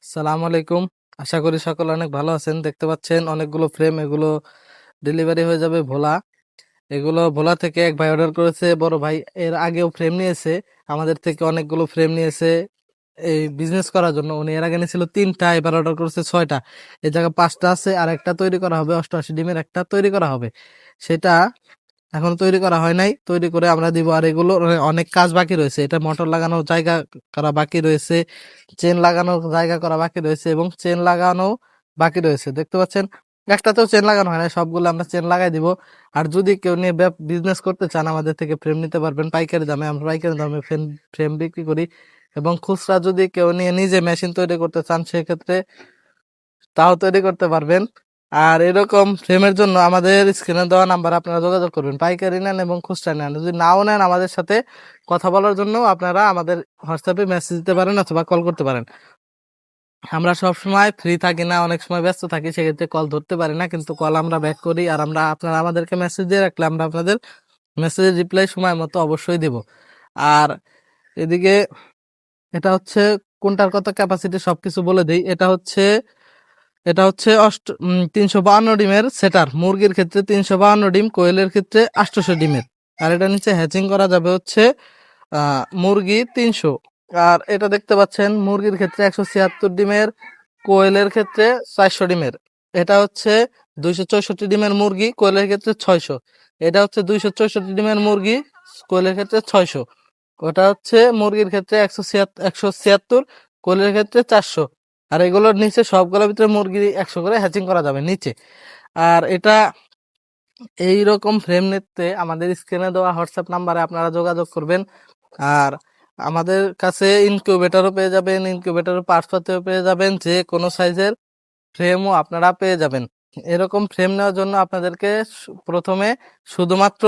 সালাম আলাইকুম। আশা করি সকলে অনেক ভালো আছেন। দেখতে পাচ্ছেন অনেকগুলো ফ্রেম, এগুলো ডেলিভারি হয়ে যাবে ভোলা। এগুলো ভোলা থেকে এক ভাই অর্ডার করেছে, বড় ভাই। এর আগেও ফ্রেম নিয়েছে, আমাদের থেকে অনেকগুলো ফ্রেম নিয়েছে এই বিজনেস করার জন্য। উনি এর আগে নিয়েছিল 3টা, এবার অর্ডার করেছে 6টা। এই জায়গায় 5টা আছে, আর একটা তৈরি করা হবে। 88 ডিমের একটা তৈরি করা হবে, সেটা এখন তৈরি করা হয় নাই। তৈরি করে আমরা দিব। আর এগুলো অনেক কাজ বাকি রয়েছে। এটা মোটর লাগানোর জায়গা করা বাকি রয়েছে, চেন লাগানোর জায়গা করা বাকি রয়েছে, এবং চেন লাগানো বাকি রয়েছে। দেখতে পাচ্ছেন একটাতেও চেন লাগানো হয় না, সবগুলো আমরা চেন লাগাই দিব। আর যদি কেউ নিয়ে বিজনেস করতে চান, আমাদের থেকে ফ্রেম নিতে পারবেন পাইকারি দামে। আমরা পাইকারি দামে ফ্রেম ফ্রেম বিক্রি করি। এবং খুচরা যদি কেউ নিয়ে নিজে মেশিন তৈরি করতে চান, সেক্ষেত্রে তাও তৈরি করতে পারবেন। আর এরকম ফ্রেমের জন্য আমাদের স্ক্রিনে দেওয়া নাম্বার আপনারা যোগাযোগ করবেন। পাইকারি নেন এবং খুচরা নেন, যদি নাও নেন, আমাদের সাথে কথা বলার জন্য আপনারা আমাদের হোয়াটসঅ্যাপে মেসেজ দিতে পারেন অথবা কল করতে পারেন। আমরা সব সময় ফ্রি থাকি না, অনেক সময় ব্যস্ত থাকি, সেক্ষেত্রে কল ধরতে পারি না, কিন্তু কল আমরা ব্যাক করি। আর আপনারা আমাদেরকে মেসেজ দিয়ে রাখলে আমরা আপনাদের মেসেজের রিপ্লাই সময় মতো অবশ্যই দেব। আর এদিকে এটা হচ্ছে কোনটার কত ক্যাপাসিটি সবকিছু বলে দিই। এটা হচ্ছে 352 ডিমের সেটার। মুরগির ক্ষেত্রে 352 ডিম, কোয়েলের ক্ষেত্রে 800 ডিমের। আর এটা নিচে হ্যাচিং করা যাবে হচ্ছে মুরগি 300। আর এটা দেখতে পাচ্ছেন মুরগির ক্ষেত্রে 176 ডিমের, কোয়েলের ক্ষেত্রে 400 ডিমের। এটা হচ্ছে 264 ডিমের মুরগি, কোয়েলের ক্ষেত্রে 600। এটা হচ্ছে 264 ডিমের মুরগি, কোয়েলের ক্ষেত্রে 600। ওটা হচ্ছে মুরগির ক্ষেত্রে 176, কোয়েলের ক্ষেত্রে 400। আর এগুলোর নিচে সবগুলোর ভিতরে মুরগি 100 করে হ্যাচিং করা যাবে নিচে। আর এটা এইরকম ফ্রেম নিতে আমাদের স্ক্রিনে দেওয়া হোয়াটসঅ্যাপ নাম্বারে আপনারা যোগাযোগ করবেন। আর আমাদের কাছে ইনকিউবেটরও পেয়ে যাবেন, ইনকিউবেটরের পার্টস পাতিও পেয়ে যাবেন, যে কোনো সাইজের ফ্রেমও আপনারা পেয়ে যাবেন। এরকম ফ্রেম নেওয়ার জন্য আপনাদেরকে প্রথমে শুধুমাত্র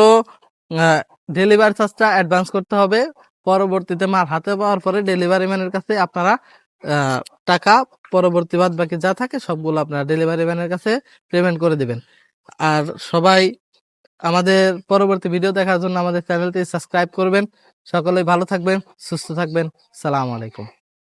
ডেলিভারি চার্জটা অ্যাডভান্স করতে হবে। পরবর্তীতে মাল হাতে পাওয়ার পরে ডেলিভারি ম্যানের কাছে আপনারা টাকা, পরবর্তী বাদ বাকি যা থাকে সবগুলো আপনারা ডেলিভারি ম্যানের কাছে পেমেন্ট করে দিবেন। আর সবাই আমাদের পরবর্তী ভিডিও দেখার জন্য আমাদের চ্যানেলটি সাবস্ক্রাইব করবেন। সকলেই ভালো থাকবেন, সুস্থ থাকবেন। সালাম আলাইকুম।